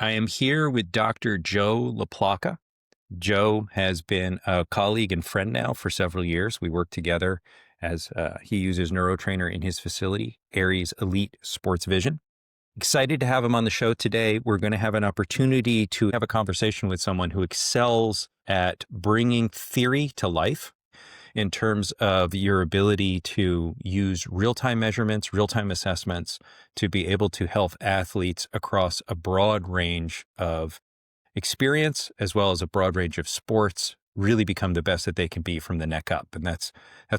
I am here with Dr. Joe LaPlaca. Joe has been a colleague and friend now for several years. We work together as he uses NeuroTrainer in his facility, Aries Elite Sports Vision. Excited to have him on the show today. We're going to have an opportunity to have a conversation with someone who excels at bringing theory to life in terms of your ability to use real-time measurements, real-time assessments to be able to help athletes across a broad range of experience as well as a broad range of sports really become the best that they can be from the neck up. And that's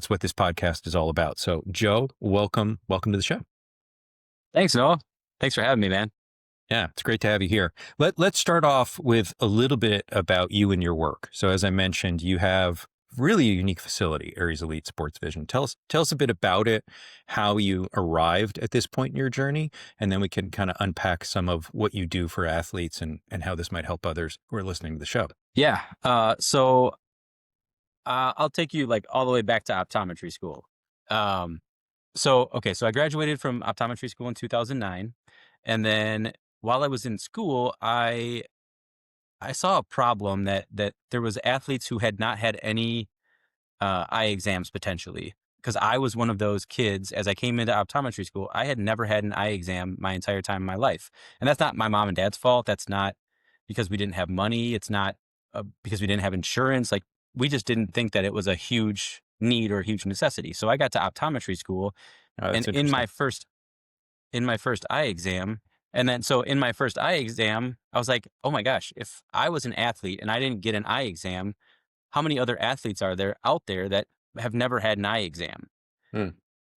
what this podcast is all about. So Joe, welcome to the show. Thanks, Noah. Thanks for having me, man. Yeah, it's great to have you here. Let's start off with a little bit about you and your work. So as I mentioned, you have really a unique facility, Aries Elite Sports Vision. Tell us a bit about it, how you arrived at this point in your journey, and then we can kind of unpack some of what you do for athletes and how this might help others who are listening to the show. Yeah. So I'll take you like all the way back to optometry school. So I graduated from optometry school in 2009. And then while I was in school, I saw a problem that there was athletes who had not had any eye exams potentially. Because I was one of those kids, as I came into optometry school, I had never had an eye exam my entire time in my life. And that's not my mom and dad's fault. That's not because we didn't have money. It's not because we didn't have insurance. Like, we just didn't think that it was a huge need or a huge necessity. So I got to optometry school, and in my first eye exam, in my first eye exam, I was like, oh my gosh, if I was an athlete and I didn't get an eye exam, how many other athletes are there out there that have never had an eye exam? Hmm.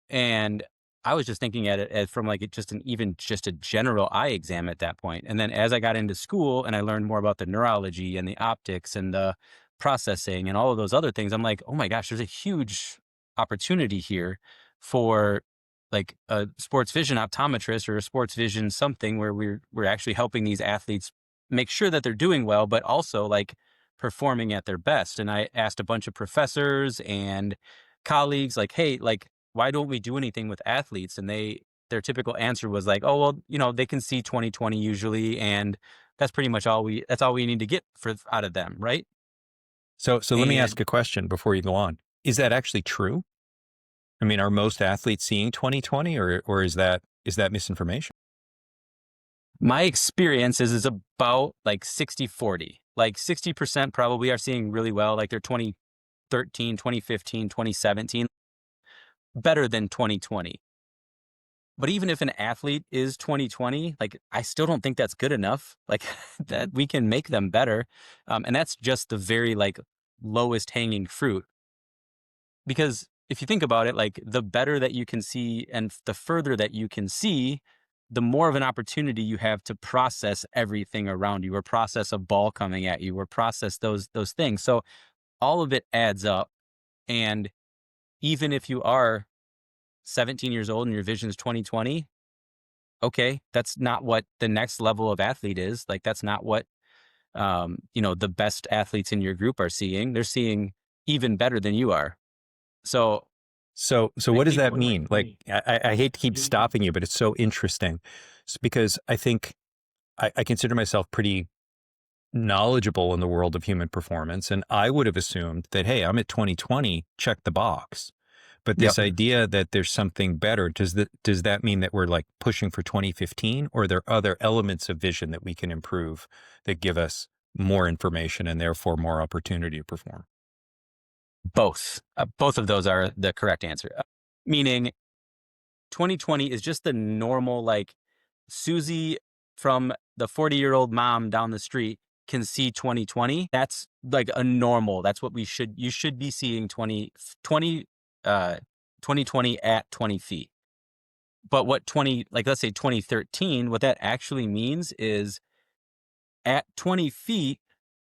And I was just thinking at it as from like just a general eye exam at that point. And then as I got into school and I learned more about the neurology and the optics and the processing and all of those other things, I'm like, oh my gosh, there's a huge opportunity here for like a sports vision optometrist or a sports vision something where we're actually helping these athletes make sure that they're doing well, but also like performing at their best. And I asked a bunch of professors and colleagues like, hey, like, why don't we do anything with athletes? And their typical answer was like, oh, well, they can see 20/20 usually. And that's pretty much that's all we need to get out of them. Right. So let me ask a question before you go on. Is that actually true? I mean, are most athletes seeing 20/20 or is that misinformation? My experience is about like 60/40. Like 60% probably are seeing really well, like they're 2013, 2015, 2017, better than 20/20. But even if an athlete is 20/20, like I still don't think that's good enough. Like that we can make them better. And that's just the very like lowest hanging fruit. Because if you think about it, like the better that you can see and the further that you can see, the more of an opportunity you have to process everything around you, or process a ball coming at you, or process those things. So all of it adds up. And even if you are 17 years old and your vision is 20/20, okay, that's not what the next level of athlete is. Like that's not what the best athletes in your group are seeing. They're seeing even better than you are. So what does that mean? Like, I hate to keep stopping you, but it's so interesting. It's because I think I consider myself pretty knowledgeable in the world of human performance. And I would have assumed that, hey, I'm at 20/20, check the box. But this idea that there's something better, does that mean that we're like pushing for 2015, or are there other elements of vision that we can improve that give us more information and therefore more opportunity to perform? both of those are the correct answer. Meaning 20/20 is just the normal, like Susie from the 40-year-old mom down the street can see 20/20. That's like a normal. That's what you should be seeing 20/20 at 20 feet. But let's say 2013, what that actually means is at 20 feet,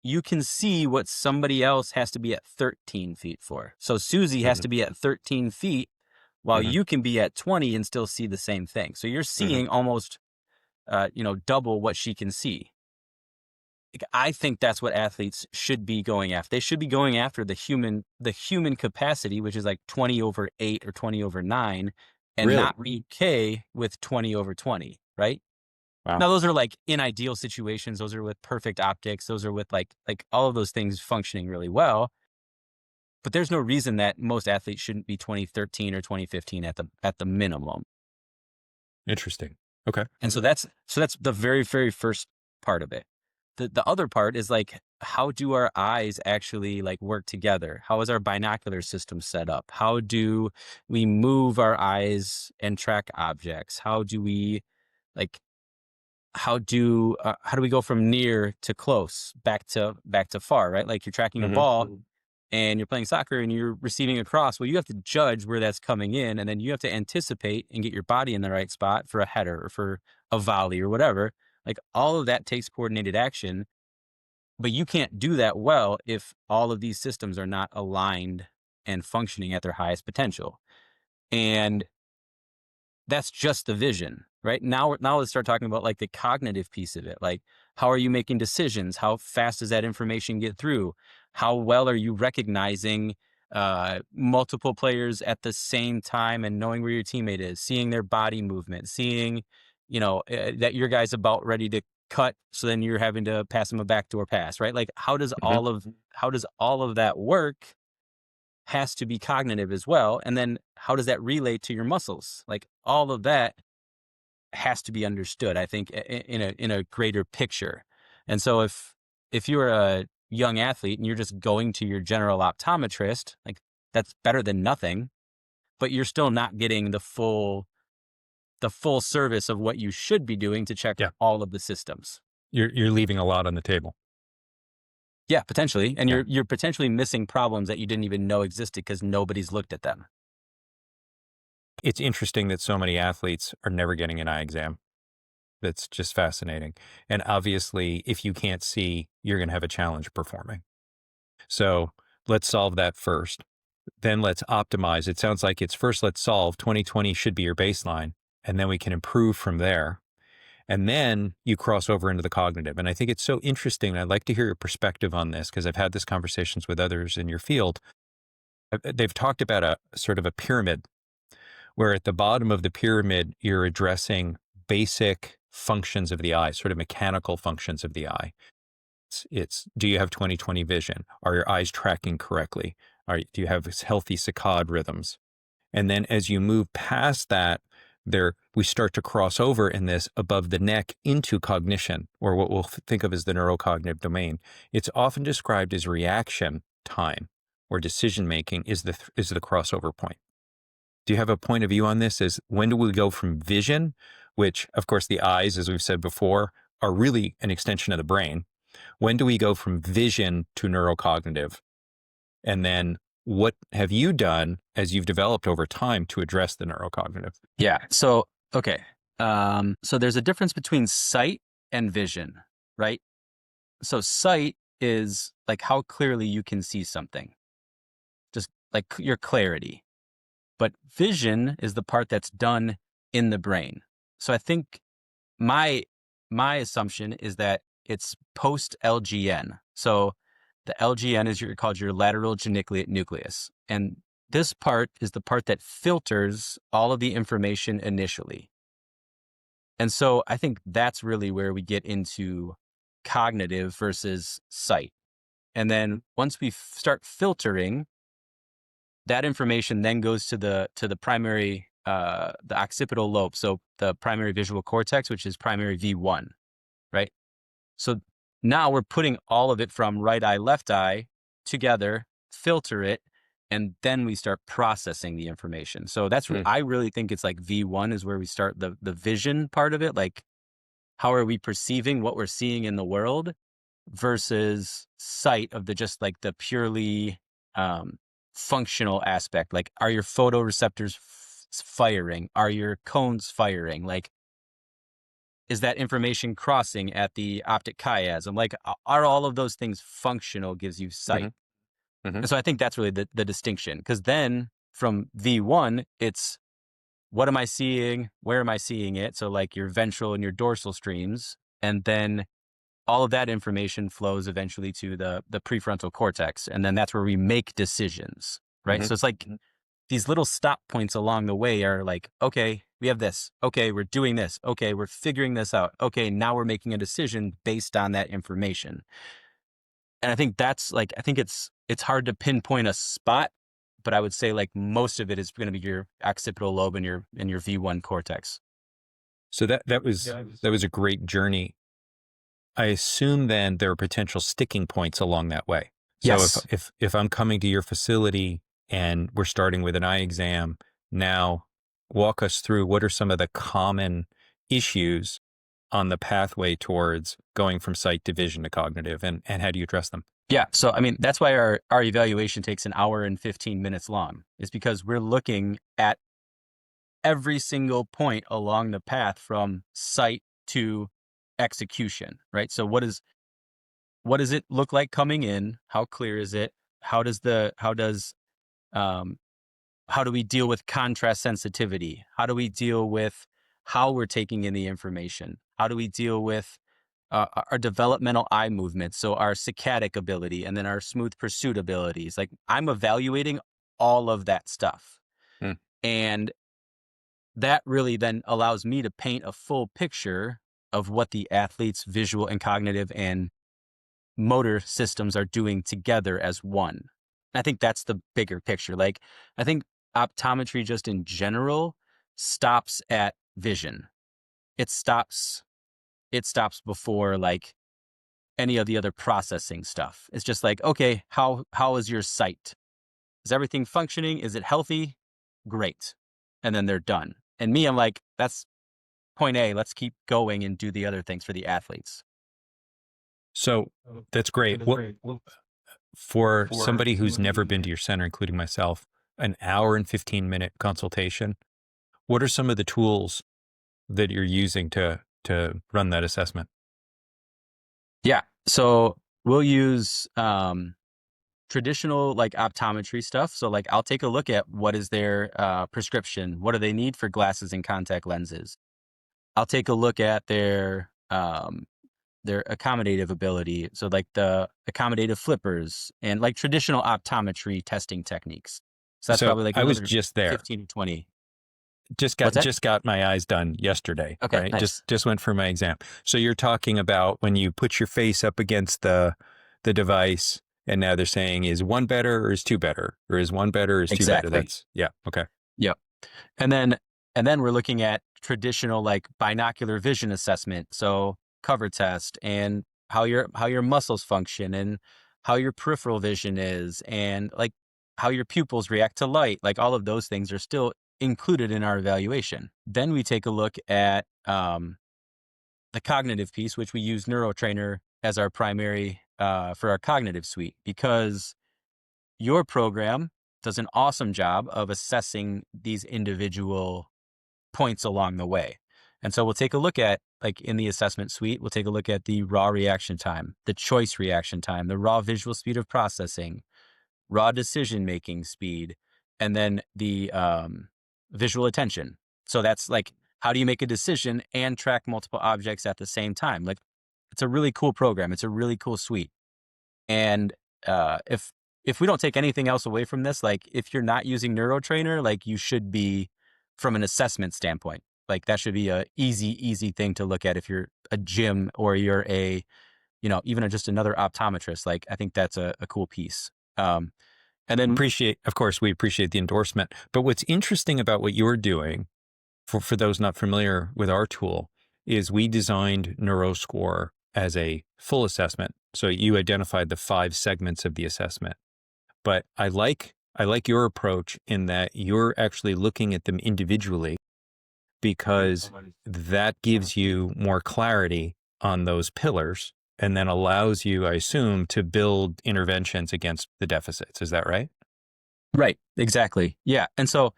you can see what somebody else has to be at 13 feet for. So Susie has to be at 13 feet while you can be at 20 and still see the same thing. So you're seeing almost, double what she can see. I think that's what athletes should be going after. They should be going after the human capacity, which is like 20/8 or 20/9, and not be okay with 20/20, right? Wow. Now, those are like in ideal situations. Those are with perfect optics. Those are with like all of those things functioning really well. But there's no reason that most athletes shouldn't be 2013 or 2015 at the minimum. Interesting. Okay. And so that's the very, very first part of it. The other part is like, how do our eyes actually like work together? How is our binocular system set up? How do we move our eyes and track objects? How do we like how do we go from near to close, back to far, right? Like you're tracking a Hmm. ball and you're playing soccer and you're receiving a cross. Well, you have to judge where that's coming in, and then you have to anticipate and get your body in the right spot for a header or for a volley or whatever. Like all of that takes coordinated action, but you can't do that well if all of these systems are not aligned and functioning at their highest potential. And that's just the vision, right? Now let's start talking about like the cognitive piece of it. Like, how are you making decisions? How fast does that information get through? How well are you recognizing multiple players at the same time and knowing where your teammate is, seeing their body movement, seeing, that your guy's about ready to cut, so then you're having to pass him a backdoor pass, right? Like, Hmm. how does all of that work? Has to be cognitive as well. And then how does that relate to your muscles? Like all of that has to be understood, I think, in a greater picture. And so if you're a young athlete and you're just going to your general optometrist, like that's better than nothing, but you're still not getting the full service of what you should be doing to check Yeah. all of the systems. You're leaving a lot on the table. Yeah, potentially. And Yeah. you're potentially missing problems that you didn't even know existed because nobody's looked at them. It's interesting that so many athletes are never getting an eye exam. That's just fascinating. And obviously, if you can't see, you're going to have a challenge performing. So let's solve that first. Then let's optimize. It sounds like it's first, let's solve. 2020 should be your baseline, and then we can improve from there. And then you cross over into the cognitive. And I think it's so interesting. I'd like to hear your perspective on this because I've had these conversations with others in your field. They've talked about a sort of a pyramid where at the bottom of the pyramid, you're addressing basic functions of the eye, sort of mechanical functions of the eye. It's do you have 20/20 vision? Are your eyes tracking correctly? Do you have healthy saccade rhythms? And then as you move past that, we start to cross over in this above the neck into cognition, or what we'll think of as the neurocognitive domain. It's often described as reaction time, or decision making is the crossover point. Do you have a point of view on this? Is when do we go from vision, which of course the eyes, as we've said before, are really an extension of the brain. When do we go from vision to neurocognitive? And then what have you done as you've developed over time to address the neurocognitive? Yeah. So, okay. So there's a difference between sight and vision, right? So sight is like how clearly you can see something, just like your clarity. But vision is the part that's done in the brain. So I think my my assumption is that it's post LGN. So the LGN is called your lateral geniculate nucleus. And this part is the part that filters all of the information initially. And so I think that's really where we get into cognitive versus sight. And then once we start filtering, that information then goes to the primary the occipital lobe, so the primary visual cortex, which is primary V1, right? So now we're putting all of it from right eye, left eye together, filter it, and then we start processing the information. So Mm. I really think it's like V1 is where we start the vision part of it. Like, how are we perceiving what we're seeing in the world versus sight of the just like the purely um, functional aspect. Like, are your photoreceptors firing? Are your cones firing? Like, is that information crossing at the optic chiasm? Like, are all of those things functional gives you Hmm. sight? Hmm. And so I think that's really the distinction. Because then from V1, it's what am I seeing? Where am I seeing it? So like your ventral and your dorsal streams. And then all of that information flows eventually to the prefrontal cortex. And then that's where we make decisions, right? Hmm. So it's like these little stop points along the way are like, okay, we have this. Okay, we're doing this. Okay, we're figuring this out. Okay, now we're making a decision based on that information. And I think that's like, I think it's hard to pinpoint a spot, but I would say like most of it is going to be your occipital lobe and your V1 cortex. So that was a great journey. I assume then there are potential sticking points along that way. So if Yes. if I'm coming to your facility and we're starting with an eye exam, now walk us through what are some of the common issues on the pathway towards going from sight to vision to cognitive, and how do you address them? Yeah. So, I mean, that's why our evaluation takes an hour and 15 minutes long, is because we're looking at every single point along the path from sight to execution, right? So what does it look like coming in? How clear is it? Um, how do we deal with contrast sensitivity? How do we deal with how we're taking in the information? How do we deal with our developmental eye movements? So our saccadic ability and then our smooth pursuit abilities. Like I'm evaluating all of that stuff. Hmm. And that really then allows me to paint a full picture of what the athlete's visual and cognitive and motor systems are doing together as one. I think that's the bigger picture. Like, I think optometry just in general stops at vision. It stops before like any of the other processing stuff. It's just like, okay, how is your sight? Is everything functioning? Is it healthy? Great. And then they're done. And me, I'm like, that's point A. Let's keep going and do the other things for the athletes. So that's great. What for somebody who's never been to your center, including myself, an hour and 15-minute consultation, what are some of the tools that you're using to run that assessment? Yeah. So we'll use traditional like optometry stuff. So like I'll take a look at what is their prescription, what do they need for glasses and contact lenses. I'll take a look at their accommodative ability. So like the accommodative flippers and like traditional optometry testing techniques. So that's So probably like I was another just there. 15 to 20. Just got What's that? just got my eyes done yesterday, Okay, right? Just nice. just went for my exam. So you're talking about when you put your face up against the device, and now they're saying is one better or is two better, or is one better or is two better. Exactly. That's yeah, okay. Yep. And then we're looking at traditional like binocular vision assessment. So cover test and how your muscles function and how your peripheral vision is and like how your pupils react to light. Like all of those things are still included in our evaluation. Then we take a look at the cognitive piece, which we use NeuroTrainer as our primary for our cognitive suite, because your program does an awesome job of assessing these individual points along the way. And so we'll take a look at, like in the assessment suite, we'll take a look at the raw reaction time, the choice reaction time, the raw visual speed of processing, raw decision making speed, and then the visual attention. So that's like, how do you make a decision and track multiple objects at the same time? Like, it's a really cool program. It's a really cool suite. And if we don't take anything else away from this, like if you're not using NeuroTrainer, like you should be from an assessment standpoint. Like that should be a easy thing to look at if you're a gym or you're a, even just another optometrist. Like I think that's a cool piece. And then Of course, we appreciate the endorsement. But what's interesting about what you're doing, for those not familiar with our tool, is we designed NeuroScore as a full assessment. So you identified the 5 segments of the assessment. But I like your approach in that you're actually looking at them individually, because that gives you more clarity on those pillars and then allows you, I assume, to build interventions against the deficits. Is that right? right, exactly. Yeah. And so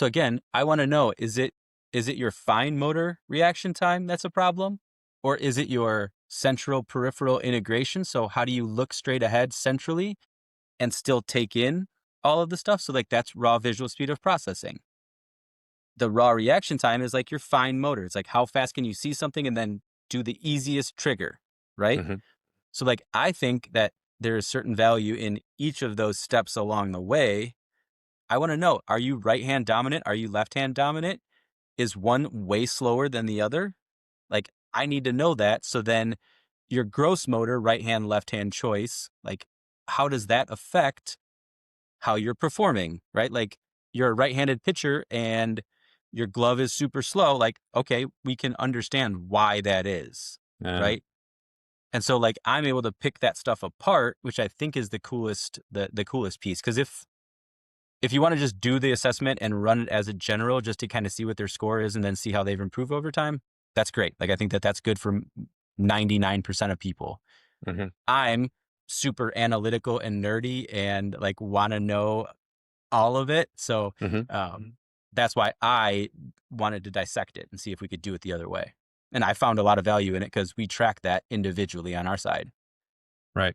again, I want to know, is it your fine motor reaction time that's a problem? Or is it your central peripheral integration? So how do you look straight ahead centrally and still take in all of the stuff? So like that's raw visual speed of processing. The raw reaction time is like your fine motor. It's like how fast can you see something and then do the easiest trigger, right? Mm-hmm. So like I think that there is certain value in each of those steps along the way, I want to know, are you right hand dominant? Are you left hand dominant? Is one way slower than the other? Like, I need to know that. So then your gross motor, right hand, left hand choice, like, how does that affect how you're performing, right? Like, you're a right handed pitcher and your glove is super slow. Like, okay, we can understand why that is, Uh, right? And so like I'm able to pick that stuff apart, which I think is the coolest piece. Because if you want to just do the assessment and run it as a general just to kind of see what their score is and then see how they've improved over time, that's great. Like I think that that's good for 99% of people. mhm, I'm super analytical and nerdy and like want to know all of it. So mhm. that's why I wanted to dissect it and see if we could do it the other way. And I found a lot of value in it because we track that individually on our side. Right.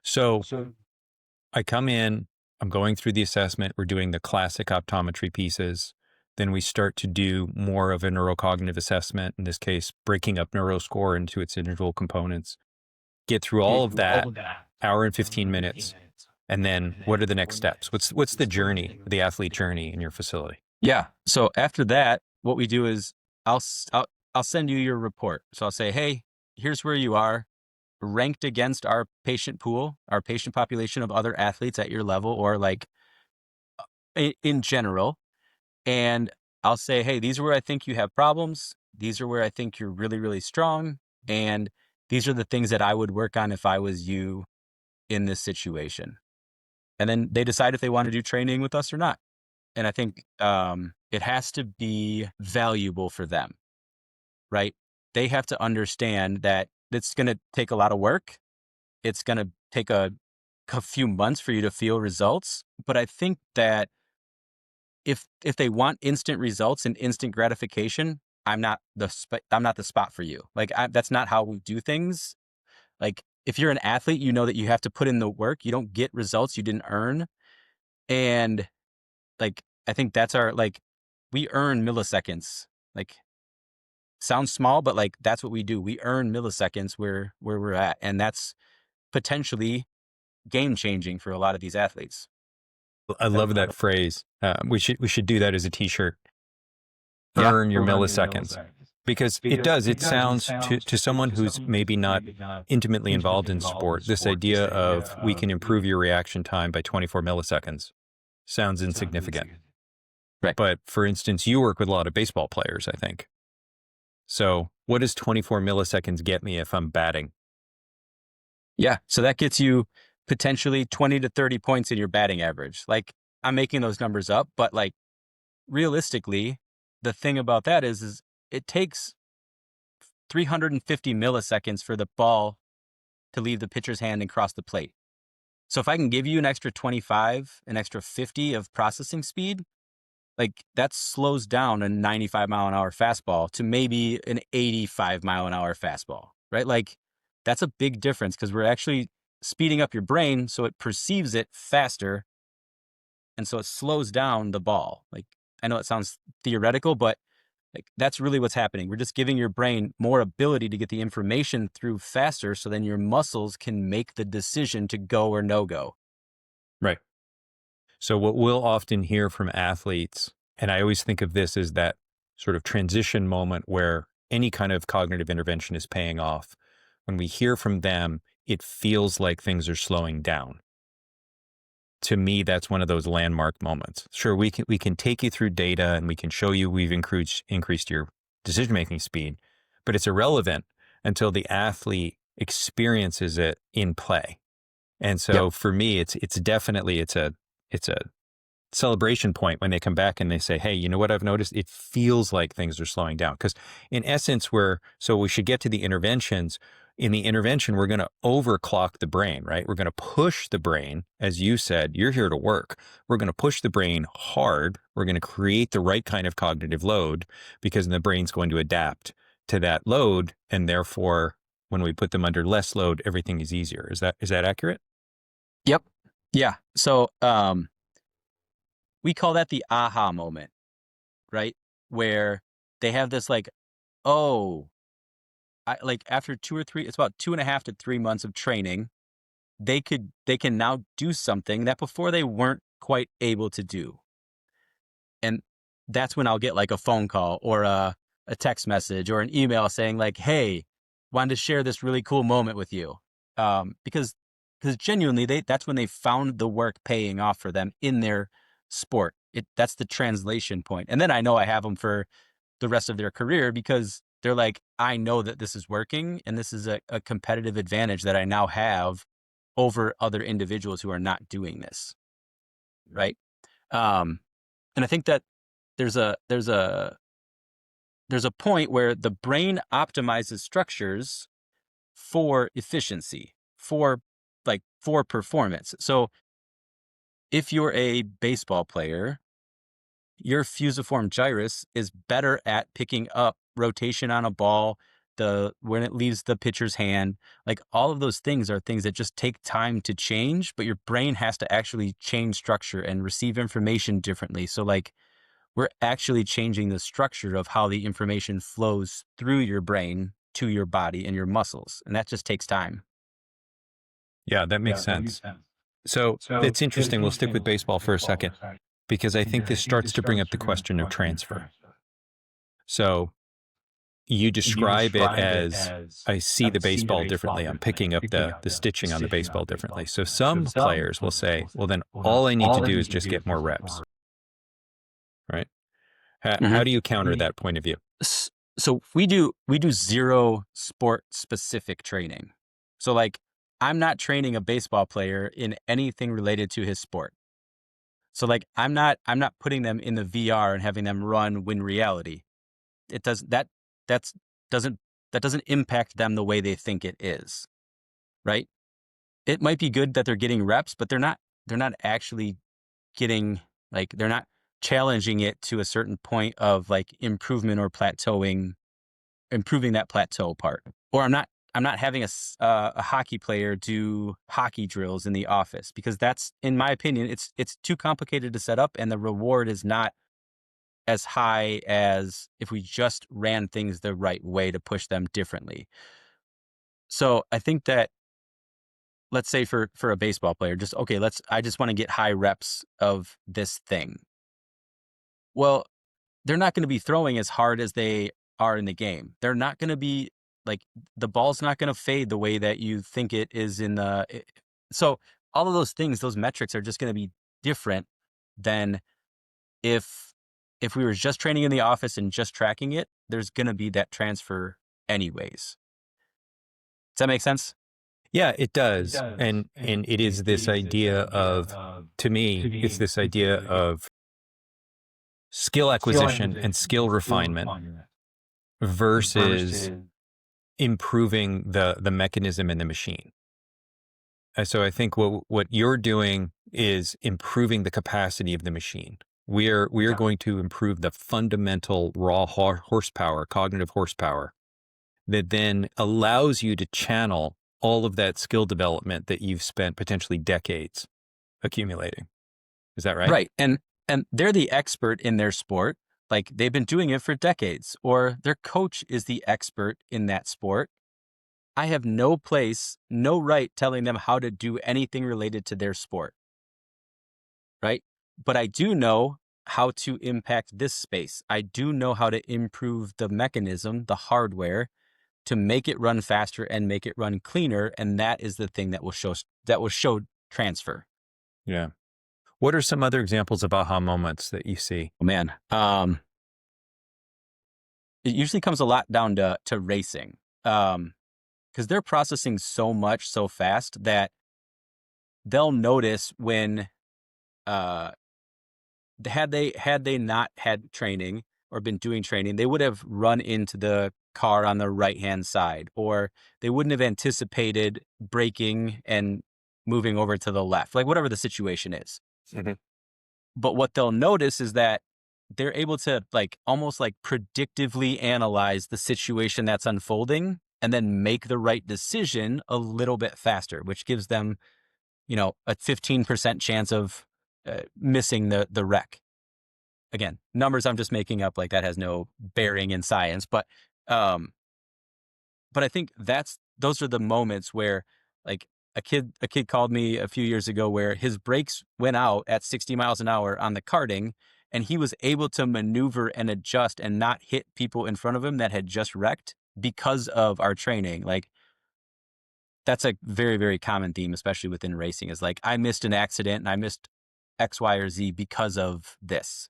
So I come in, I'm going through the assessment. We're doing the classic optometry pieces. Then we start to do more of a neurocognitive assessment, in this case, breaking up neuroscore into its individual components. Get through all of that, hour and 15 minutes. And then what are the next steps? What's the journey, the athlete journey in your facility? Yeah. So after that, what we do is I'll s- I'll, I'll send you your report. So I'll say, hey, here's where you are ranked against our patient pool, our patient population of other athletes at your level, or like in general. And I'll say, hey, these are where I think you have problems. These are where I think you're really, really strong. And these are the things that I would work on if I was you in this situation. And then they decide if they want to do training with us or not. And I think it has to be valuable for them, right? They have to understand that it's going to take a lot of work. It's going to take a few months for you to feel results. But I think that if they want instant results and instant gratification, I'm not the spot for you. Like that's not how we do things. Like if you're an athlete, you know that you have to put in the work. You don't get results you didn't earn. And like I think that's our like we earn milliseconds. Like sounds small, but like that's what we do. We earn milliseconds where we're at, and that's potentially game changing for a lot of these athletes. I love that phrase. We should do that as a t-shirt. Yeah. Earn your milliseconds, because it does. It sounds to someone who's maybe not intimately involved in sport, this idea of we can improve your reaction time by 24 milliseconds sounds insignificant. Right. But for instance, you work with a lot of baseball players, I think. So what does 24 milliseconds get me if I'm batting? Yeah. So that gets you potentially 20 to 30 points in your batting average. Like I'm making those numbers up, but like realistically, the thing about that is it takes 350 milliseconds for the ball to leave the pitcher's hand and cross the plate. So if I can give you an extra 25, an extra 50 of processing speed, like that slows down a 95-mile-an-hour fastball to maybe an 85-mile-an-hour fastball, right? Like that's a big difference because we're actually speeding up your brain so it perceives it faster. And so it slows down the ball. Like I know it sounds theoretical, but like that's really what's happening. We're just giving your brain more ability to get the information through faster so then your muscles can make the decision to go or no go. Right. So what we'll often hear from athletes, and I always think of this as that sort of transition moment where any kind of cognitive intervention is paying off. When we hear from them, it feels like things are slowing down. To me, that's one of those landmark moments. Sure, we can take you through data and we can show you we've increased your decision making speed, but it's irrelevant until the athlete experiences it in play. And Yep. so for me, it's definitely it's a celebration point when they come back and they say, hey, you know what I've noticed? It feels like things are slowing down. Because in essence, so we should get to the interventions. In the intervention, we're going to overclock the brain, right? We're going to push the brain. As you said, you're here to work. We're going to push the brain hard. We're going to create the right kind of cognitive load because the brain's going to adapt to that load. And therefore, when we put them under less load, everything is easier. Is that accurate? Yep. Yeah. So we call that the aha moment, right? Where they have this like, oh, like after 2 or 3, it's about 2.5 to 3 months of training, they can now do something that before they weren't quite able to do. And that's when I'll get like a phone call or a text message or an email saying like, hey, wanted to share this really cool moment with you. Because genuinely that's when they found the work paying off for them in their sport. That's the translation point. And then I know I have them for the rest of their career because they're like, I know that this is working and this is a competitive advantage that I now have over other individuals who are not doing this. Right. And I think that there's a point where the brain optimizes structures for efficiency, for performance. So if you're a baseball player, your fusiform gyrus is better at picking up rotation on a ball, when it leaves the pitcher's hand. Like all of those things are things that just take time to change, but your brain has to actually change structure and receive information differently. So like we're actually changing the structure of how the information flows through your brain to your body and your muscles. And that just takes time. Yeah, that makes sense. So it's interesting. We'll stick with baseball for a second because I think this starts to bring up the question of transfer. So you describe it as I see the baseball differently. I'm picking up the stitching on the baseball differently. So some players will say, well, then all I need to do is just get more reps, right? How do you counter that point of view? So we do zero sport specific training. So like I'm not training a baseball player in anything related to his sport. So like I'm not putting them in the VR and having them run when reality. It does that's doesn't that doesn't impact them the way they think it is. Right? It might be good that they're getting reps, but they're not actually getting like they're not challenging it to a certain point of like improvement or plateauing, improving that plateau part. Or I'm not having a hockey player do hockey drills in the office because that's, in my opinion, it's too complicated to set up and the reward is not as high as if we just ran things the right way to push them differently. So I think that, let's say for a baseball player, just okay, I just want to get high reps of this thing. Well, they're not going to be throwing as hard as they are in the game. They're not going to be like the ball's not going to fade the way that you think it is in so all of those things, those metrics are just going to be different than if we were just training in the office and just tracking it. There's going to be that transfer anyways. Does that make sense? Yeah, it does. And it is this idea of, to me, it's this idea of skill acquisition and skill refinement versus improving the mechanism in the machine. So I think what you're doing is improving the capacity of the machine. We are going to improve the fundamental raw horsepower, cognitive horsepower that then allows you to channel all of that skill development that you've spent potentially decades accumulating. Is that right? Right. And they're the expert in their sport. Like they've been doing it for decades, or their coach is the expert in that sport. I have no place, no right telling them how to do anything related to their sport. Right. But I do know how to impact this space. I do know how to improve the mechanism, the hardware, to make it run faster and make it run cleaner. And that is the thing that will show transfer. Yeah. What are some other examples of aha moments that you see? Oh man. It usually comes a lot down to racing. Because they're processing so much so fast that they'll notice when had they not had training or been doing training, they would have run into the car on the right hand side, or they wouldn't have anticipated braking and moving over to the left, like whatever the situation is. Mm-hmm. But what they'll notice is that they're able to like almost like predictively analyze the situation that's unfolding and then make the right decision a little bit faster, which gives them, a 15% chance of missing the wreck. Again, numbers I'm just making up, like that has no bearing in science, but I think those are the moments where like a kid called me a few years ago where his brakes went out at 60 miles an hour on the karting and he was able to maneuver and adjust and not hit people in front of him that had just wrecked because of our training. Like, that's a very, very common theme, especially within racing, is like, I missed an accident and I missed X, Y, or Z because of this.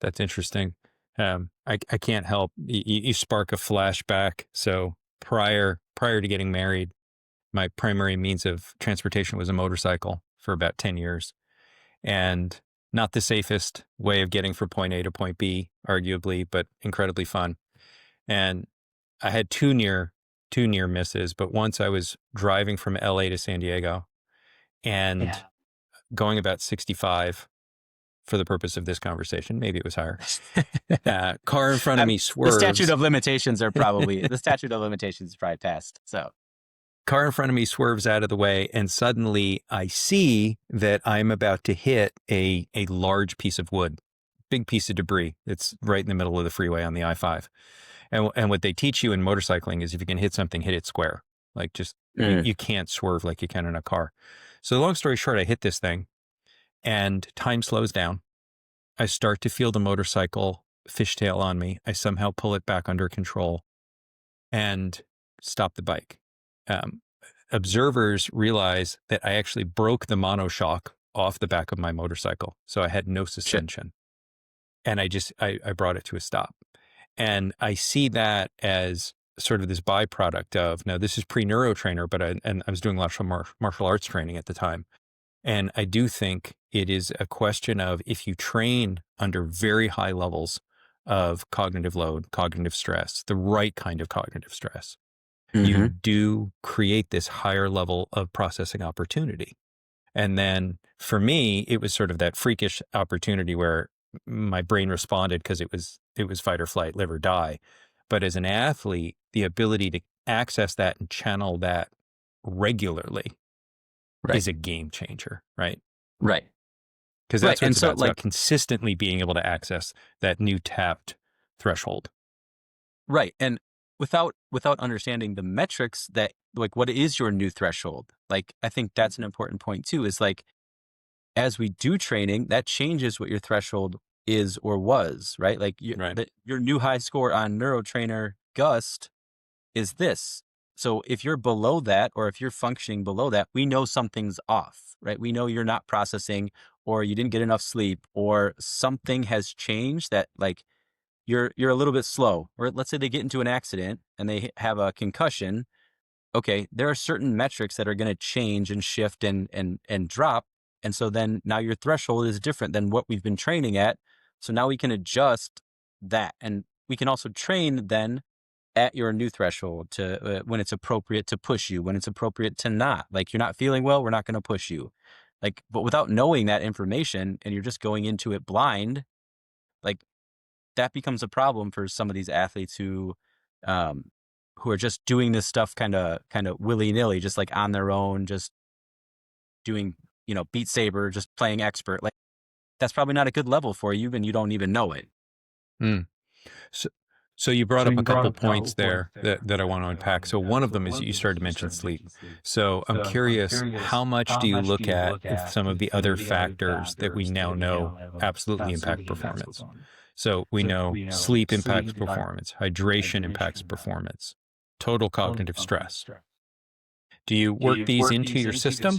That's interesting. I can't help you spark a flashback. So prior to getting married, my primary means of transportation was a motorcycle for about 10 years, and not the safest way of getting from point A to point B, arguably, but incredibly fun. And I had two near misses, but once I was driving from LA to San Diego and going about 65 for the purpose of this conversation. Maybe it was higher. Car in front of me The statute swerves. of limitations is probably passed. So Car in front of me swerves out of the way, and suddenly I see that I'm about to hit a large piece of wood, big piece of debris. It's right in the middle of the freeway on the I-5. And what they teach you in motorcycling is if you can hit something, hit it square. Like, just you can't swerve like you can in a car. So long story short, I hit this thing, and time slows down. I start to feel the motorcycle fishtail on me. I somehow pull it back under control and stop the bike. Observers realize that I actually broke the monoshock off the back of my motorcycle. So I had no suspension. And I brought it to a stop. And I see that as sort of this byproduct of, now this is pre-NeuroTrainer, but I was doing a lot of martial arts training at the time. And I do think it is a question of, if you train under very high levels of cognitive load, cognitive stress, the right kind of cognitive stress, you do create this higher level of processing opportunity. And then for me, it was sort of that freakish opportunity where my brain responded because it was fight or flight, live or die. But as an athlete, the ability to access that and channel that regularly is a game changer, right? Right. Because that's what it's about. It's about consistently being able to access that new tapped threshold. Right. And without understanding the metrics that, like, what is your new threshold? Like, I think that's an important point too, is like, as we do training, that changes what your threshold is or was, right? Like, your new high score on NeuroTrainer Gust is this. So if you're below that, or if you're functioning below that, we know something's off, right? We know you're not processing, or you didn't get enough sleep, or something has changed that, like, you're a little bit slow. Or let's say they get into an accident and they have a concussion. Okay, there are certain metrics that are going to change and shift and drop. And so then now your threshold is different than what we've been training at. So now we can adjust that. And we can also train then at your new threshold to when it's appropriate to push you, when it's appropriate to not. Like, you're not feeling well, we're not going to push you. Like, but without knowing that information and you're just going into it blind, like, that becomes a problem for some of these athletes who are just doing this stuff kind of willy-nilly, just like on their own, just doing, Beat Saber, just playing expert. Like, that's probably not a good level for you, and you don't even know it. So you brought up a couple points there that I want to unpack. So one of them is you started to mention sleep. So I'm curious, how much do you look at if some of the other factors that we now know absolutely impact performance? So we know sleep impacts performance, hydration impacts performance, total cognitive stress. Do you work these into your system,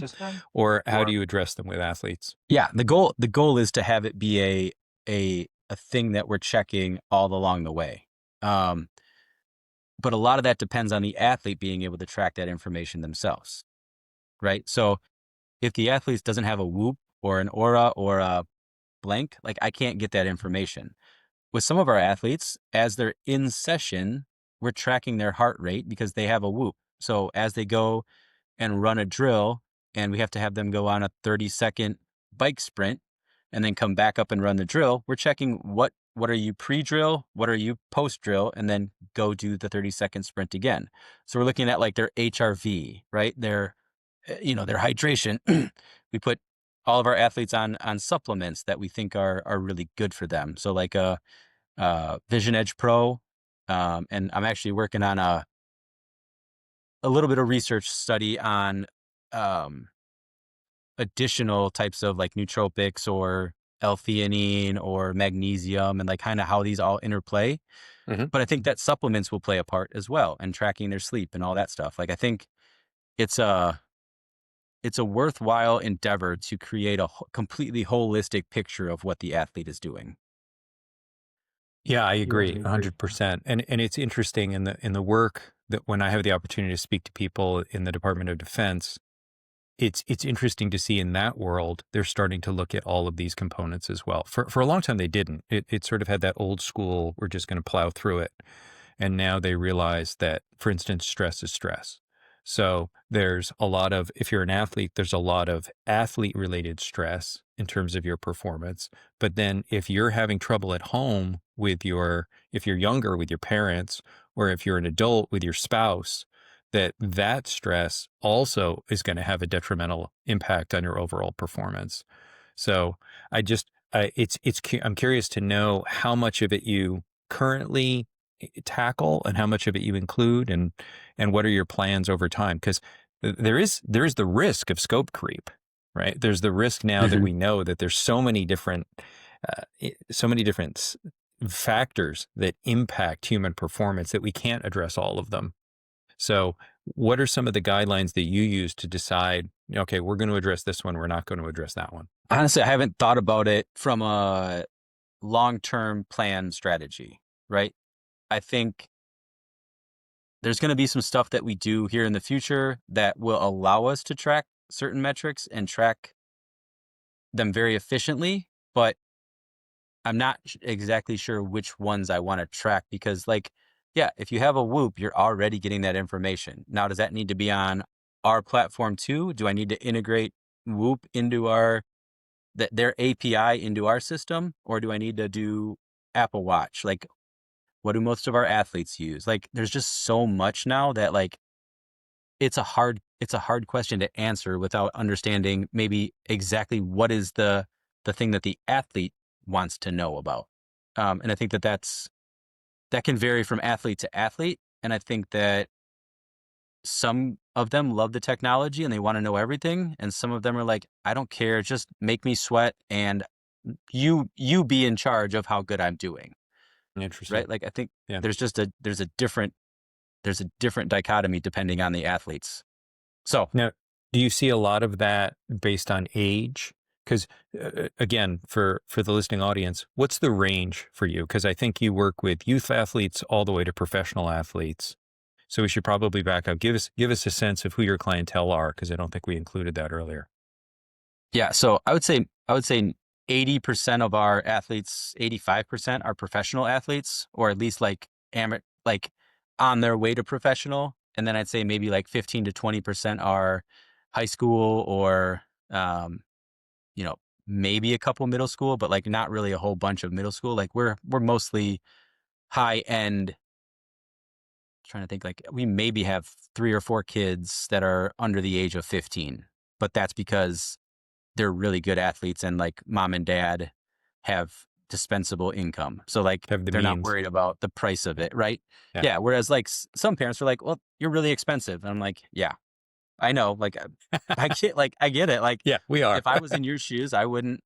or how do you address them with athletes? Yeah, the goal is to have it be a thing that we're checking all along the way. But a lot of that depends on the athlete being able to track that information themselves, right? So if the athlete doesn't have a whoop or an aura or a blank, like, I can't get that information. With some of our athletes, as they're in session, we're tracking their heart rate because they have a whoop. So as they go and run a drill, and we have to have them go on a 30-second bike sprint and then come back up and run the drill, we're checking what are you pre-drill, what are you post-drill, and then go do the 30-second sprint again. So we're looking at, like, their HRV, right? Their hydration. We put all of our athletes on supplements that we think are really good for them. So like Vision Edge Pro, and I'm actually working on a little bit of research study on additional types of, like, nootropics or L-theanine or magnesium and like kind of how these all interplay. Hmm. But I think that supplements will play a part as well and tracking their sleep and all that stuff. Like I think it's a it's a worthwhile endeavor to create a completely holistic picture of what the athlete is doing. Yeah, I Yeah, agree I agree. 100%. And it's interesting in the work that when I have the opportunity to speak to people in the Department of Defense, it's interesting to see in that world, they're starting to look at all of these components as well. For a long time, they didn't. It sort of had that old school, we're just going to plow through it. And now they realize that, for instance, stress is stress. So there's a lot of, if you're an athlete, there's a lot of athlete related stress in terms of your performance. But then if you're having trouble at home with if you're younger with your parents, or if you're an adult with your spouse, that stress also is going to have a detrimental impact on your overall performance. So I'm curious to know how much of it you currently tackle and how much of it you include, and what are your plans over time? Because there is the risk of scope creep, right? There's the risk now that Mhm. we know that there's so many different so many different factors that impact human performance that we can't address all of them. So what are some of the guidelines that you use to decide, okay, we're going to address this one, we're not going to address that one? Honestly, I haven't thought about it from a long-term plan strategy, right? I think there's going to be some stuff that we do here in the future that will allow us to track certain metrics and track them very efficiently, but I'm not exactly sure which ones I want to track because, like, yeah, if you have a Whoop, you're already getting that information. Now, does that need to be on our platform too? Do I need to integrate Whoop into their API into our system, or do I need to do Apple Watch? Like, what do most of our athletes use? Like, there's just so much now that like it's a hard question to answer without understanding maybe exactly what is the thing that the athlete wants to know about. And I think that can vary from athlete to athlete. And I think that some of them love the technology and they want to know everything, and some of them are like, I don't care, just make me sweat and you be in charge of how good I'm doing. Interesting. Right? Like I think Yeah. there's a different dichotomy depending on the athletes. So Now, do you see a lot of that based on age? Because again, for the listening audience, what's the range for you? Because I think you work with youth athletes all the way to professional athletes. So we should probably back up. Give us a sense of who your clientele are, because I don't think we included that earlier. yeah, so I would say 80% of our athletes, 85% are professional athletes, or at least like like on their way to professional. And then I'd say maybe like 15 to 20% are high school or um, you know, maybe a couple middle school, but like not really a whole bunch of middle school. Like we're mostly high end. Trying to think, like we maybe have 3 or 4 kids that are under the age of 15, but that's because they're really good athletes and like mom and dad have dispensable income. So like Have the they're not means. worried about the price of it, right? Yeah. Yeah. Whereas like some parents are like, well, you're really expensive. And I'm like, yeah, I know. Like I get it. Like Yeah, we are. if I was in your shoes, I wouldn't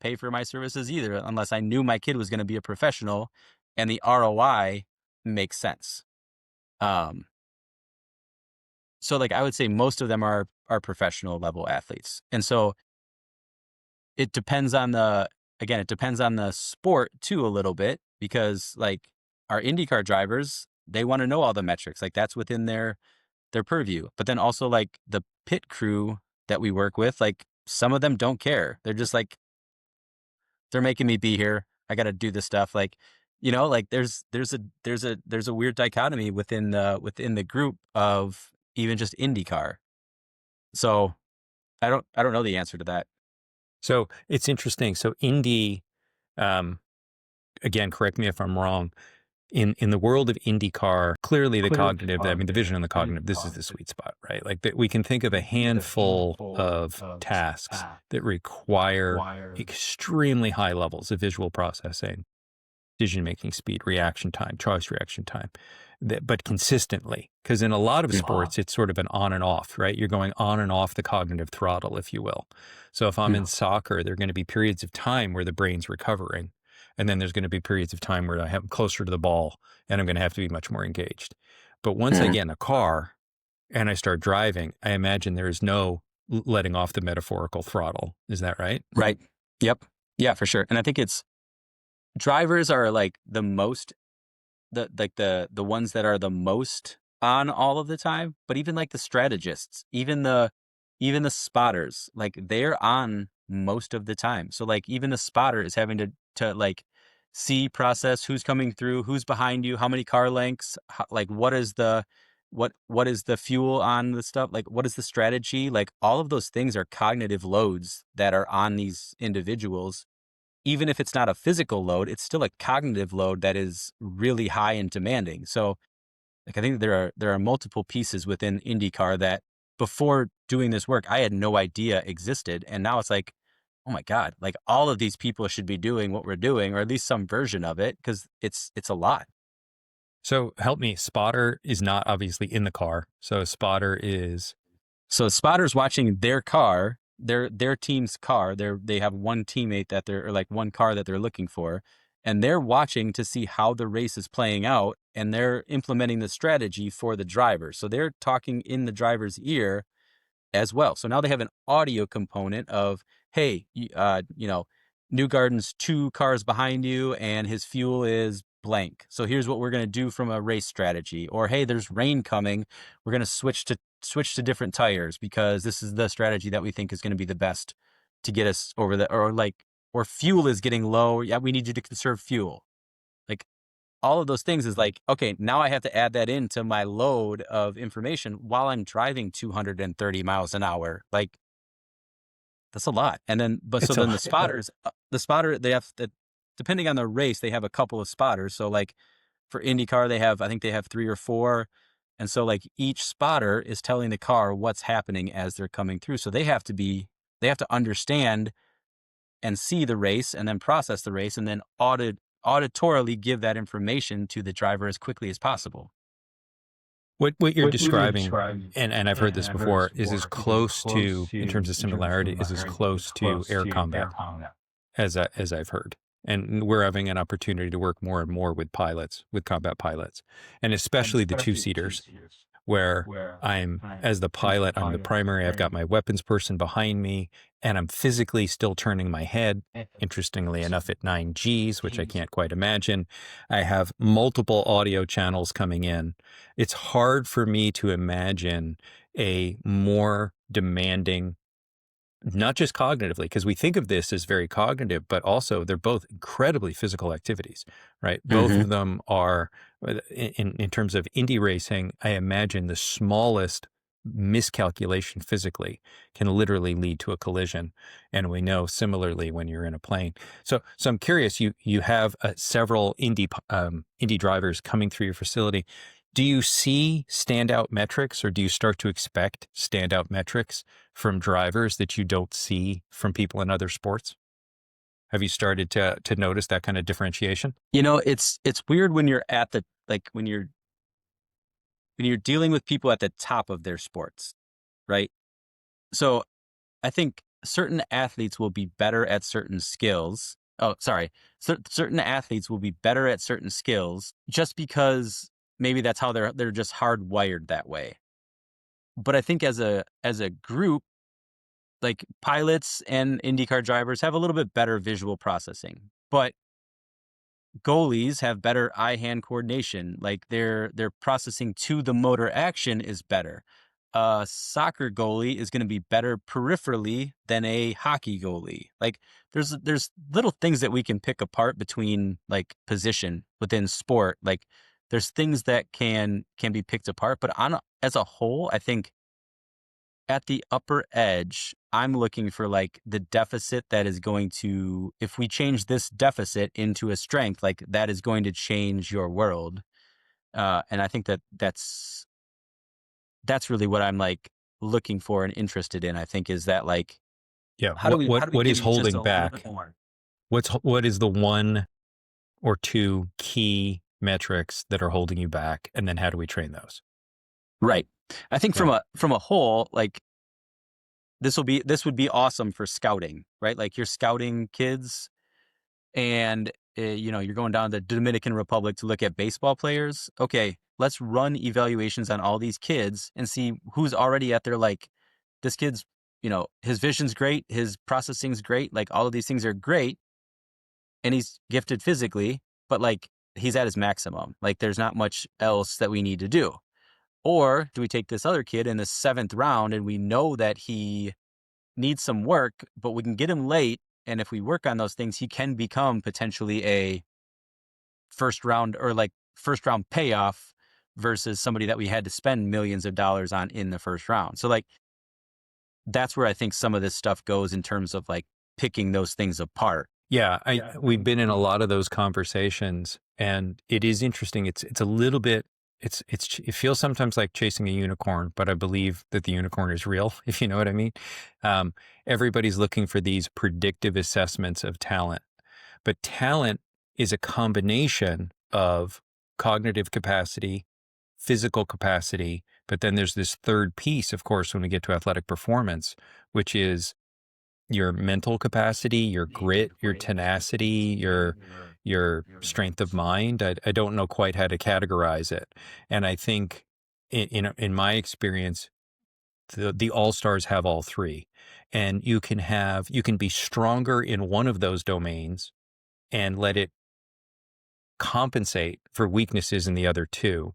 pay for my services either unless I knew my kid was going to be a professional and the ROI makes sense. Um, so like I would say most of them are professional level athletes. And so it depends on the sport too a little bit because like our IndyCar drivers, they want to know all the metrics. Like that's within their purview. But then also like the pit crew that we work with, like some of them don't care. They're just like they're making me be here. I got to do this stuff like like there's a weird dichotomy within the group of even just IndyCar. So I don't know the answer to that. So it's interesting. So Indy, um, again, correct me if I'm wrong. In the world of IndyCar, clearly the cognitive, I mean, the vision and the cognitive, this is the sweet spot, right? Like that we can think of a handful of tasks that require extremely high levels of visual processing. decision-making speed, reaction time, choice reaction time, but consistently. Because in a lot of sports, it's sort of an on and off, right? You're going on and off the cognitive throttle, if you will. So if I'm in soccer, there are going to be periods of time where the brain's recovering. And then there's going to be periods of time where I'm closer to the ball and I'm going to have to be much more engaged. But once I get in a car and I start driving, I imagine there is no letting off the metaphorical throttle. Is that right? Right. Yep. Yeah, for sure. And I think drivers are like the most, the ones that are the most on all of the time, but even like the strategists, even the spotters, like they're on most of the time. So like even the spotter is having to like see, process who's coming through, who's behind you, how many car lengths, like what is the fuel on the stuff, like what is the strategy, like all of those things are cognitive loads that are on these individuals. Even if it's not a physical load, it's still a cognitive load that is really high and demanding. So like I think there are multiple pieces within IndyCar that before doing this work, I had no idea existed. And now it's like, oh my God, like all of these people should be doing what we're doing, or at least some version of it, because it's a lot. So help me. Spotter is not obviously in the car. So a spotter is. So spotters watching their car, their team's car, they have one teammate that they're, or like one car that they're looking for, and they're watching to see how the race is playing out, and they're implementing the strategy for the driver. So they're talking in the driver's ear as well. So now they have an audio component of, hey, Newgarden's 2 cars behind you and his fuel is blank. So here's what we're going to do from a race strategy. Or, hey, there's rain coming. We're going to switch to different tires because this is the strategy that we think is going to be the best to get us over or fuel is getting low. Yeah, we need you to conserve fuel. Like all of those things is like, okay, now I have to add that into my load of information while I'm driving 230 miles an hour. Like that's a lot. And then, so It's a then lot. the spotter, they have that depending on the race, they have a couple of spotters. So like for IndyCar, I think they have 3 or 4. And so like each spotter is telling the car what's happening as they're coming through. So they have to understand and see the race and then process the race and then auditorily give that information to the driver as quickly as possible. What you're describing, and I've heard this before, is as close to, in terms of similarity, is as close to air combat as I've heard. And we're having an opportunity to work more and more with pilots, with combat pilots, and especially the two-seaters, where as the pilot, I'm the primary, I've got my weapons person behind me, and I'm physically still turning my head, interestingly enough, at 9 Gs, which I can't quite imagine. I have multiple audio channels coming in. It's hard for me to imagine a more demanding, not just cognitively, because we think of this as very cognitive, but also they're both incredibly physical activities, right? Both of them are, in terms of Indy racing, I imagine the smallest miscalculation physically can literally lead to a collision. And we know similarly when you're in a plane. So I'm curious, you have several Indy drivers coming through your facility. Do you see standout metrics, or do you start to expect standout metrics from drivers that you don't see from people in other sports? Have you started to notice that kind of differentiation? It's weird when you're at the, like when you're dealing with people at the top of their sports, right? So I think certain athletes will be better at certain skills. Oh, sorry. Certain athletes will be better at certain skills just because maybe that's how they're just hardwired that way. But I think as a group, like pilots and IndyCar drivers have a little bit better visual processing, but goalies have better eye-hand coordination. Like their processing to the motor action is better. A soccer goalie is going to be better peripherally than a hockey goalie. Like there's little things that we can pick apart between like position within sport. Like there's things that can be picked apart, but as a whole, I think at the upper edge, I'm looking for like the deficit that is going to, if we change this deficit into a strength, like that is going to change your world. And I think that's really what I'm like looking for and interested in. I think is that like, Yeah. how do we What give is you just holding a little back? bit more? What is the one or two key metrics that are holding you back? And then how do we train those? Right. I think Yeah. from a whole, like this would be awesome for scouting, right? Like you're scouting kids and you're going down to the Dominican Republic to look at baseball players. Okay, let's run evaluations on all these kids and see who's already at their like this kid's, his vision's great, his processing's great, like all of these things are great and he's gifted physically, but like he's at his maximum. Like there's not much else that we need to do. Or do we take this other kid in the 7th round and we know that he needs some work, but we can get him late. And if we work on those things, he can become potentially a first round payoff versus somebody that we had to spend millions of dollars on in the first round. So like, that's where I think some of this stuff goes in terms of like picking those things apart. Yeah, we've been in a lot of those conversations, and it is interesting. It's a little bit. It feels sometimes like chasing a unicorn, but I believe that the unicorn is real, if you know what I mean. Um, Everybody's looking for these predictive assessments of talent, but talent is a combination of cognitive capacity, physical capacity, but then there's this third piece, of course, when we get to athletic performance, which is your mental capacity, your grit, your tenacity, your strength of mind. I don't know quite how to categorize it. And I think in my experience, the all-stars have all three. And you can be stronger in one of those domains and let it compensate for weaknesses in the other two.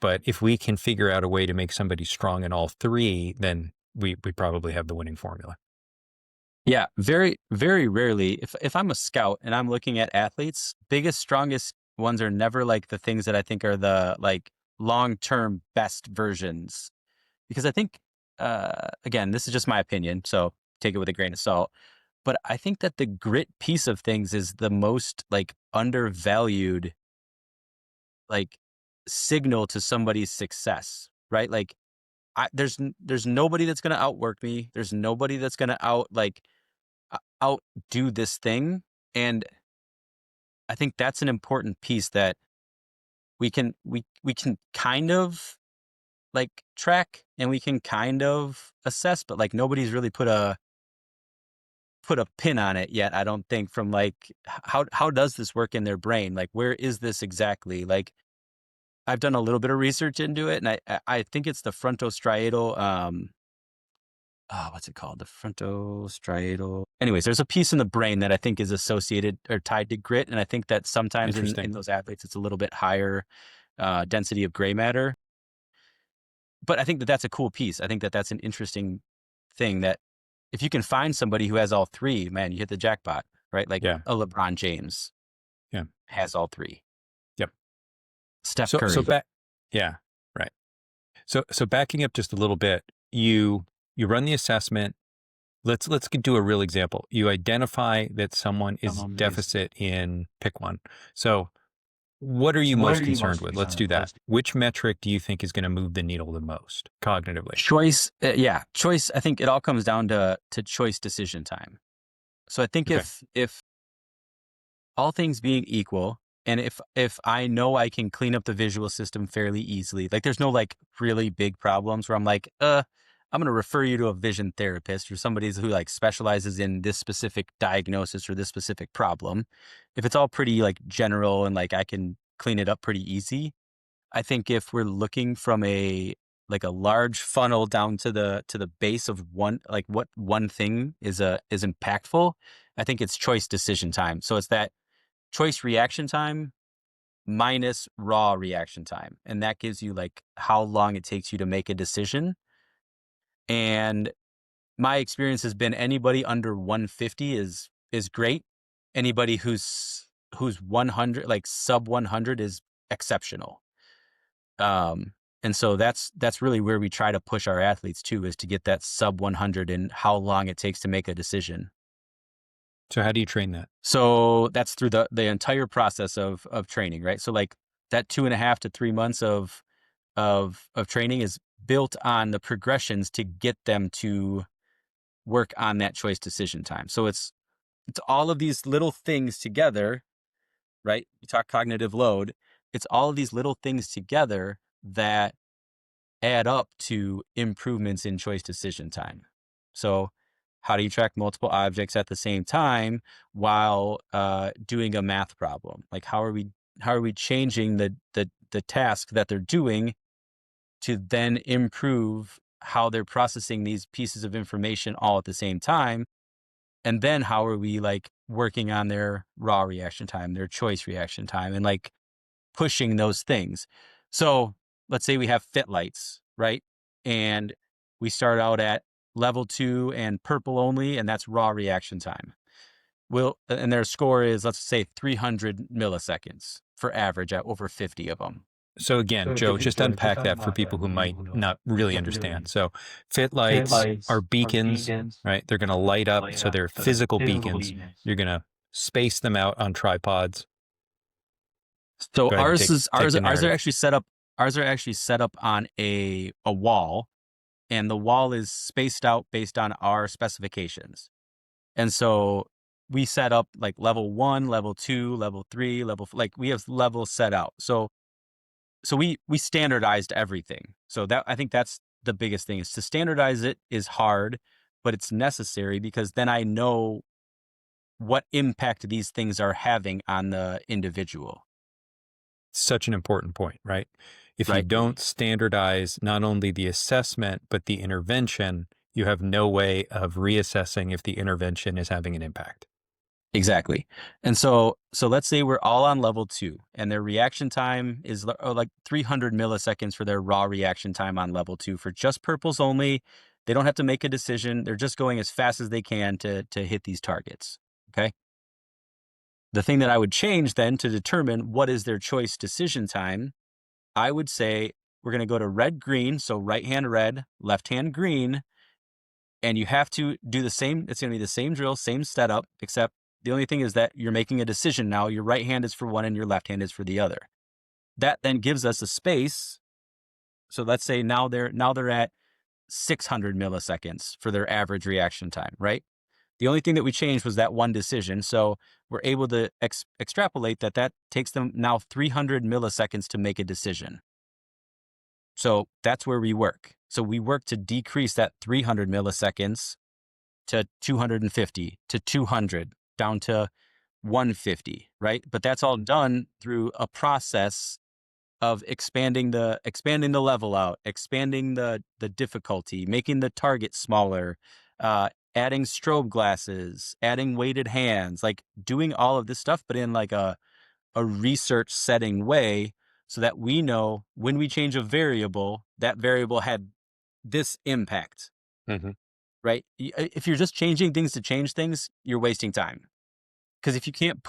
But if we can figure out a way to make somebody strong in all three, then we probably have the winning formula. Yeah, very, very rarely. If I'm a scout and I'm looking at athletes, biggest, strongest ones are never like the things that I think are the like long-term best versions. Because I think, again, this is just my opinion, so take it with a grain of salt. But I think that the grit piece of things is the most like undervalued, like signal to somebody's success, right? Like there's nobody that's going to outwork me. There's nobody that's going to outdo this thing. And I think that's an important piece that we can kind of like track and we can kind of assess, but like nobody's really put a pin on it yet. I don't think from like how does this work in their brain? Like where is this exactly? Like I've done a little bit of research into it, and I think it's the frontostriatal what's it called? The frontostriatal. Anyways, there's a piece in the brain that I think is associated or tied to grit. And I think that sometimes in Interesting. those athletes, it's a little bit higher density of gray matter. But I think that that's a cool piece. I think that that's an interesting thing that if you can find somebody who has all three, man, you hit the jackpot, right? Like Yeah. a LeBron James Yeah. has all three. Yep. Steph So Curry. back, yeah, right. So backing up just a little bit, you run the assessment. Let's do a real example. You identify that someone is deficit in pick one. So what are you most concerned with? Let's do that. Which metric do you think is going to move the needle the most cognitively? Choice, choice. I think it all comes down to choice decision time. So I think Okay. if all things being equal, and if I know I can clean up the visual system fairly easily, like there's no like really big problems where I'm like, I'm going to refer you to a vision therapist or somebody who like specializes in this specific diagnosis or this specific problem. If it's all pretty like general and like I can clean it up pretty easy, I think if we're looking from a like a large funnel down to the base of one, like what one thing is impactful, I think it's choice decision time. So it's that choice reaction time minus raw reaction time. And that gives you like how long it takes you to make a decision. And my experience has been anybody under 150 is great. Anybody who's 100, like sub 100 is exceptional. Um, and so that's really where we try to push our athletes too, is to get that sub 100 and how long it takes to make a decision. So how do you train that? So that's through the entire process of training, right? So like that 2.5 to 3 months of training is built on the progressions to get them to work on that choice decision time. So it's all of these little things together right? You talk cognitive load. It's all of these little things together that add up to improvements in choice decision time. So how do you track multiple objects at the same time while doing a math problem? Like how are we changing the task that they're doing to then improve how they're processing these pieces of information all at the same time? And then how are we like working on their raw reaction time, their choice reaction time, and like pushing those things? So let's say we have fit lights, right? And we start out at level 2 and purple only, and that's raw reaction time. And their score is, let's say, 300 milliseconds for average at over 50 of them. So again, Joe, just unpack that for people who might not really understand. So fit lights are beacons, right? They're going to light up. So they're physical beacons. You're going to space them out on tripods. So Go ahead and take ours the are narrative. actually set up. Ours are actually set up on a wall, and the wall is spaced out based on our specifications. And so we set up like level 1, level 2, level 3, like we have levels set out. So we standardized everything. So that, I think that's the biggest thing, is to standardize it is hard, but it's necessary because then I know what impact these things are having on the individual. Such an important point, right? If you Right. don't standardize not only the assessment, but the intervention, you have no way of reassessing if the intervention is having an impact. Exactly. And so let's say we're all on level 2 and their reaction time is like 300 milliseconds for their raw reaction time on level 2 for just purples only. They don't have to make a decision. They're just going as fast as they can to hit these targets. Okay. The thing that I would change then to determine what is their choice decision time, I would say we're going to go to red, green. So right hand red, left hand green. And you have to do the same. It's going to be the same drill, same setup, except the only thing is that you're making a decision now. Your right hand is for one and your left hand is for the other. That then gives us a space. So let's say now they're at 600 milliseconds for their average reaction time, right? The only thing that we changed was that one decision. So we're able to extrapolate that takes them now 300 milliseconds to make a decision. So that's where we work. So we work to decrease that 300 milliseconds to 250 to 200 down to 150, right? But that's all done through a process of expanding the level out, expanding the difficulty, making the target smaller, adding strobe glasses, adding weighted hands, like doing all of this stuff, but in like a research setting way, so that we know when we change a variable, that variable had this impact. Mm-hmm. Right? If you're just changing things to change things, you're wasting time. Because if you can't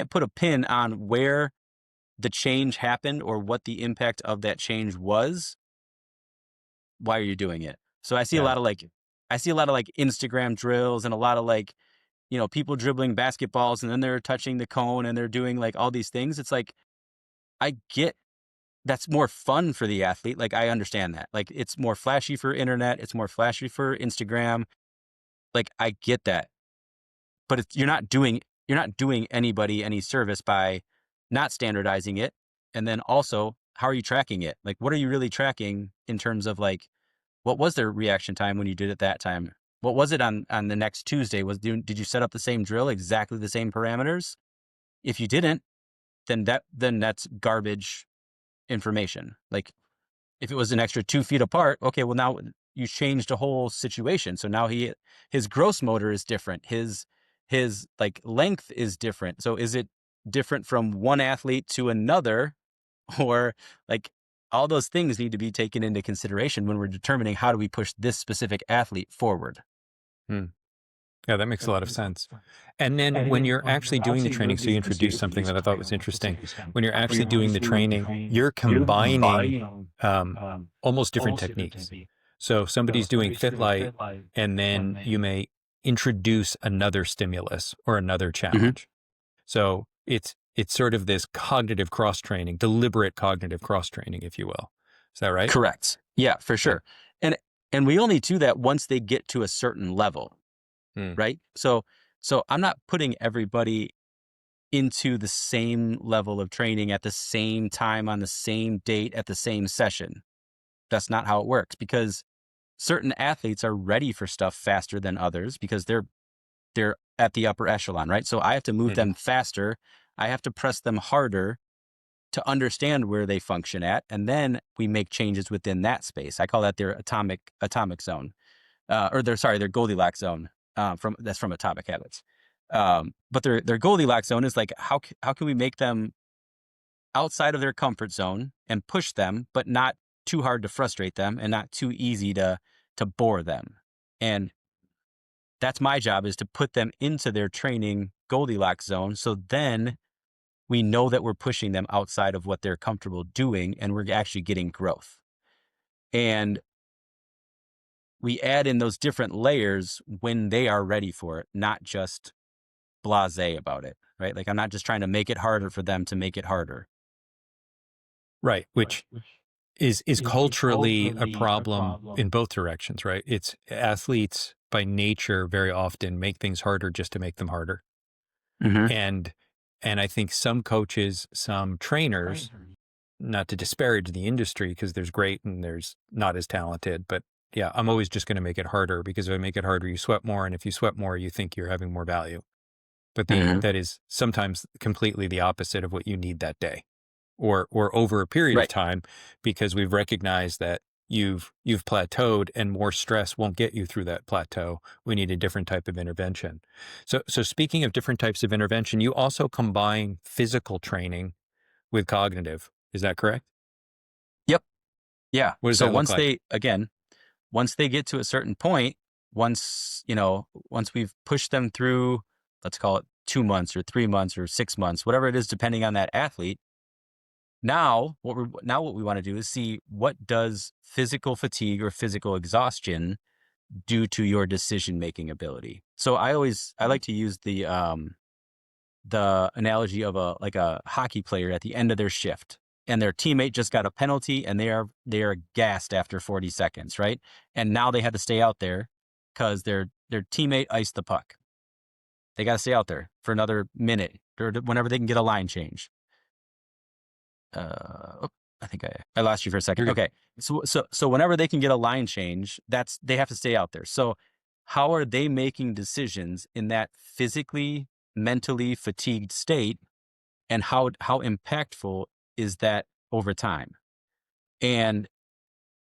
put a pin on where the change happened or what the impact of that change was, why are you doing it? So I see a Yeah. lot of like Instagram drills and a lot of like, people dribbling basketballs and then they're touching the cone and they're doing like all these things. It's like, I get that's more fun for the athlete. Like I understand that. Like it's more flashy for internet, it's more flashy for Instagram. Like I get that. But you're not doing anybody any service by not standardizing it. And then also, how are you tracking it? Like, what are you really tracking in terms of like, what was their reaction time when you did it that time? What was it on the next Tuesday? Did you set up the same drill, exactly the same parameters? If you didn't, then that's garbage information. Like if it was an extra 2 feet apart, okay, well now you changed a whole situation. So now his gross motor is different. His like length is different. So is it different from one athlete to another, or like all those things need to be taken into consideration when we're determining how do we push this specific athlete forward. Hmm. Yeah, that makes a lot of sense. And then when you're actually doing the training, so you introduced something that I thought was interesting. When you're actually doing the training, you're combining almost different techniques. So somebody's doing fit light, and then you may introduce another stimulus or another Mhm. challenge. So it's sort of this cognitive cross training, deliberate cognitive cross training, if you will. Is that right? Correct. Yeah, for Yeah. sure. And we only do that once they get to a certain level, Hmm. right? So I'm not putting everybody into the same level of training at the same time on the same date at the same session. That's not how it works, because certain athletes are ready for stuff faster than others because they're at the upper echelon, right? So I have to move Mhm. them faster. I have to press them harder to understand where they function at, and then we make changes within that space. I call that their atomic zone, their Goldilocks zone. From Atomic Habits. But their Goldilocks zone is like, how can we make them outside of their comfort zone and push them, but not too hard to frustrate them and not too easy to bore them. And that's my job, is to put them into their training Goldilocks zone. So then we know that we're pushing them outside of what they're comfortable doing, and we're actually getting growth. And we add in those different layers when they are ready for it, not just blasé about it, right? Like, I'm not just trying to make it harder for them to make it harder. Right, which is culturally a problem in both directions, right? It's athletes by nature very often make things harder just to make them harder. Hmm. And I think some coaches, some trainers, not to disparage the industry because there's great and there's not as talented, but yeah, I'm always just going to make it harder because if I make it harder, you sweat more. And if you sweat more, you think you're having more value. But Hmm. that is sometimes completely the opposite of what you need that day or over a period of Right. time, because we've recognized that you've plateaued and more stress won't get you through that plateau. We need a different type of intervention. So speaking of different types of intervention, you also combine physical training with cognitive. Is that correct? Yep. Yeah. What does So that look like? once they get to a certain point, once we've pushed them through, let's call it 2 months or 3 months or 6 months, whatever it is, depending on that athlete. Now what we want to do is see, what does physical fatigue or physical exhaustion do to your decision making ability. So I like to use the analogy of a hockey player at the end of their shift, and their teammate just got a penalty, and they are gassed after 40 seconds, right? And now they had to stay out there because their teammate iced the puck. They got to stay out there for another minute or whenever they can get a line change. Oh, I think I lost you for a second. You're good. Okay. So whenever they can get a line change, they have to stay out there. So how are they making decisions in that physically, mentally fatigued state, and how impactful is that over time? And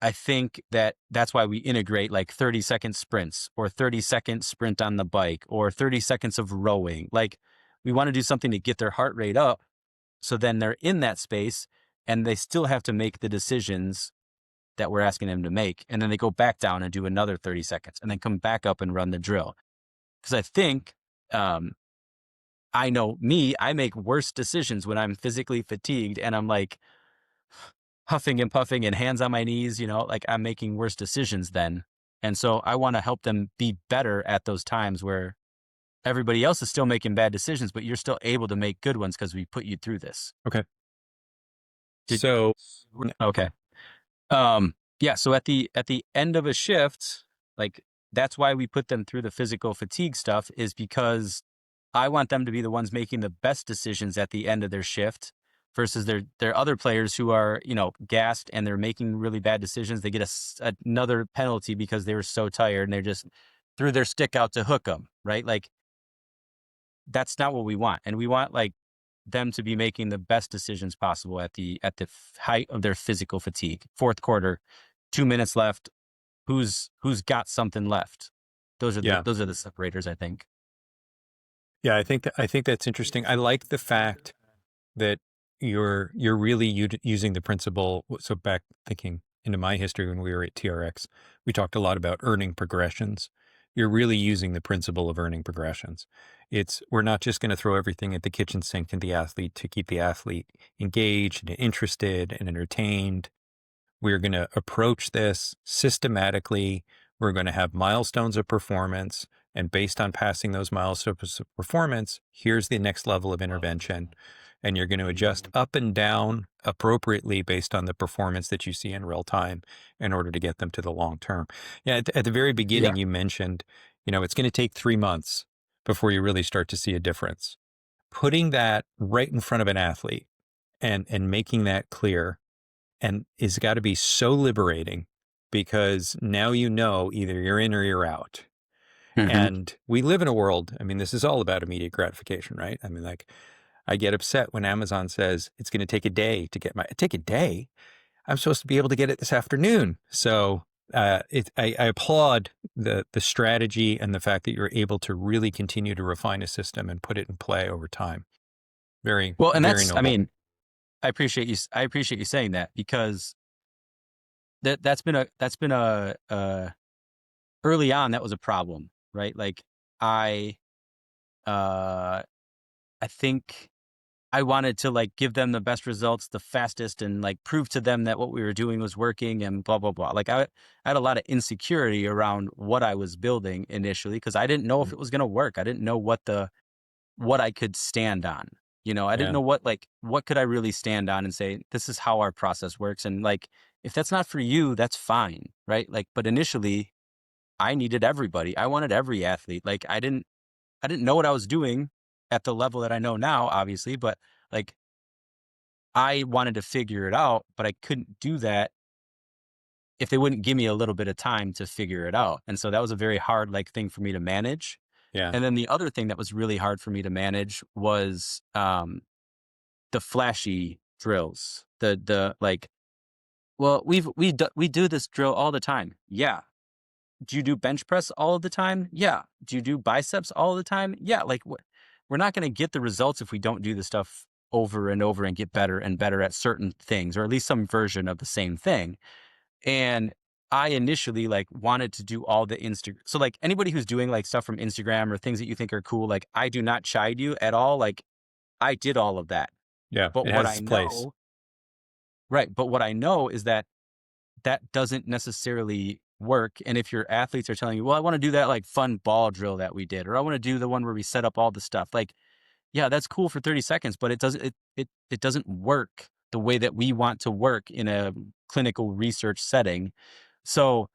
I think that's why we integrate like 30-second sprints, or 30-second sprint on the bike, or 30 seconds of rowing. Like, we want to do something to get their heart rate up, so then they're in that space and they still have to make the decisions that we're asking them to make. And then they go back down and do another 30 seconds and then come back up and run the drill. Because I think, I know me, I make worse decisions when I'm physically fatigued and I'm like huffing and puffing and hands on my knees, like, I'm making worse decisions then. And so I want to help them be better at those times where everybody else is still making bad decisions, but you're still able to make good ones because we put you through this. Okay. Did, So okay. Yeah, so at the end of a shift, like, that's why we put them through the physical fatigue stuff, is because I want them to be the ones making the best decisions at the end of their shift, versus their other players who are, gassed and they're making really bad decisions. They get another penalty because they were so tired and they just threw their stick out to hook them, right? Like, that's not what we want. And we want, like, them to be making the best decisions possible at the height of their physical fatigue. Fourth quarter, 2 minutes left. Who's got something left? Those are the yeah, those are the separators, I think. yeah, I think that's interesting. I like the fact that you're really using the principle. So back thinking into my history when we were at TRX, we talked a lot about earning progressions. You're really using the principle of earning progressions. We're not just going to throw everything at the kitchen sink and the athlete to keep the athlete engaged and interested and entertained. We're going to approach this systematically. We're going to have milestones of performance. And based on passing those milestones of performance, here's the next level of intervention. And you're going to adjust up and down appropriately based on the performance that you see in real time in order to get them to the long term. Yeah, at the very Yeah. beginning, you mentioned, it's going to take 3 months before you really start to see a difference. putting that right in front of an athlete and making that clear and is got to be so liberating because now you know either you're in or you're out. Hmm. And we live in a world, I mean, this is all about immediate gratification, right? I mean, like, I get upset when Amazon says it's going to take a day to get take a day. I'm supposed to be able to get it this afternoon. So I applaud the strategy and the fact that you're able to really continue to refine a system and put it in play over time. Very, Well, and very that's, I noble. mean, I appreciate you saying that, because that's been early on, that was a problem, right? Like, I, uh, I think I wanted to like give them the best results, the fastest, and like prove to them that what we were doing was working and blah, blah, blah. Like, I had a lot of insecurity around what I was building initially, because I didn't know if Mm. it was going to work. I didn't know what I could stand on. I didn't Yeah. know what could I really stand on and say, this is how our process works. And like, if that's not for you, that's fine. Right. Like, but initially I needed everybody. I wanted every athlete. Like, I didn't know what I was doing at the level that I know now, obviously, but like, I wanted to figure it out, but I couldn't do that if they wouldn't give me a little bit of time to figure it out. And so that was a very hard like thing for me to manage. Yeah. And then the other thing that was really hard for me to manage was the flashy drills. The like, well, we do this drill all the time. Yeah. Do you do bench press all of the time? Yeah. Do you do biceps all the time? Yeah. Like, we're not going to get the results if we don't do the stuff over and over and get better and better at certain things, or at least some version of the same thing. And I initially like wanted to do all the Instagram. So like, anybody who's doing like stuff from Instagram or things that you think are cool, like, I do not chide you at all. Like, I did all of that. Yeah. But It what has I its place. know, right. But what I know is that that doesn't necessarily work. And if your athletes are telling you, well, I want to do that like fun ball drill that we did, or I want to do the one where we set up all the stuff, like, yeah, that's cool for 30 seconds, but it doesn't work the way that we want to work in a clinical research setting. So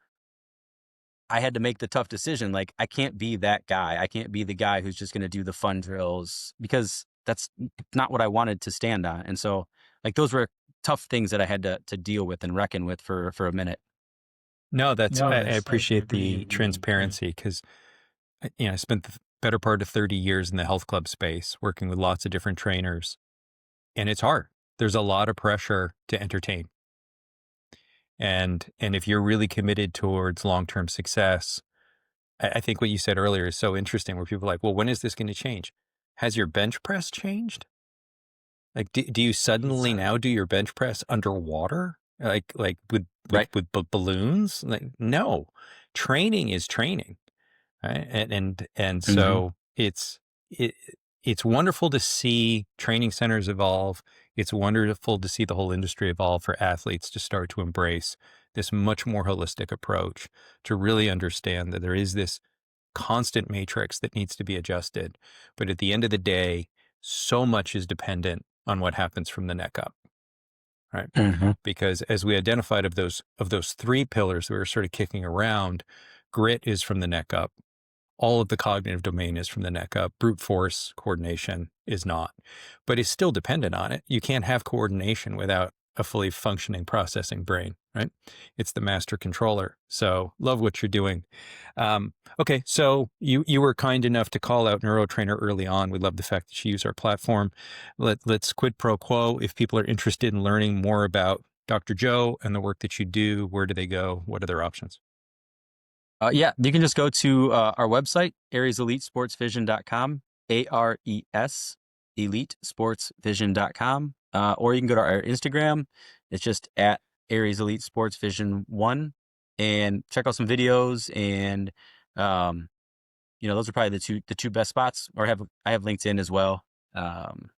I had to make the tough decision. Like, I can't be that guy. I can't be the guy who's just going to do the fun drills, because that's not what I wanted to stand on. And so, like, those were tough things that I had to deal with and reckon with for a minute. No, I No, I appreciate the appreciate the trend. transparency because, I spent the better part of 30 years in the health club space working with lots of different trainers, and it's hard. There's a lot of pressure to entertain. And if you're really committed towards long-term success, I think what you said earlier is so interesting where people are like, well, when is this going to change? Has your bench press changed? Like, do you suddenly now do your bench press underwater? Like Right. with balloons? Like, no, training is training. Right? And Hmm. so it it's wonderful to see training centers evolve. It's wonderful to see the whole industry evolve for athletes to start to embrace this much more holistic approach to really understand that there is this constant matrix that needs to be adjusted. But at the end of the day, so much is dependent on what happens from the neck up, right? Hmm. Because as we identified of those three pillars that we were sort of kicking around, grit is from the neck up. All of the cognitive domain is from the neck up. Brute force coordination is not, but it's still dependent on it. You can't have coordination without a fully functioning processing brain, right? It's the master controller. So love what you're doing. Okay, so you were kind enough to call out NeuroTrainer early on. We love the fact that you use our platform. Let's quid pro quo. If people are interested in learning more about Dr. Joe and the work that you do, where do they go? What are their options? Yeah, you can just go to our website, arieselitesportsvision.com, ARES, elitesportsvision.com, or you can go to our Instagram. It's just at Aries Elite Sports Vision 1, and check out some videos. And, those are probably the two best spots. Or I have LinkedIn as well. Um,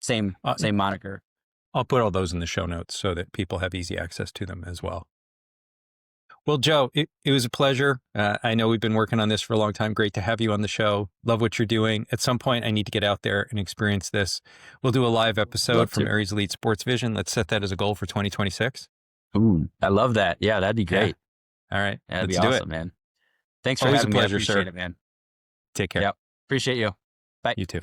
Uh, same moniker. I'll put all those in the show notes so that people have easy access to them as well. Well, Joe, it was a pleasure. I know we've been working on this for a long time. Great to have you on the show. Love what you're doing. At some point, I need to get out there and experience this. We'll do a live episode Love from to. Aries Elite Sports Vision. Let's set that as a goal for 2026. Ooh, I love that. Yeah, that'd be Yeah. great. All right. That'd be Let's do it. awesome, man. Thanks for Always a having me. I pleasure, appreciate sir. it, man. Take care. Yep. Appreciate you. Bye. You too.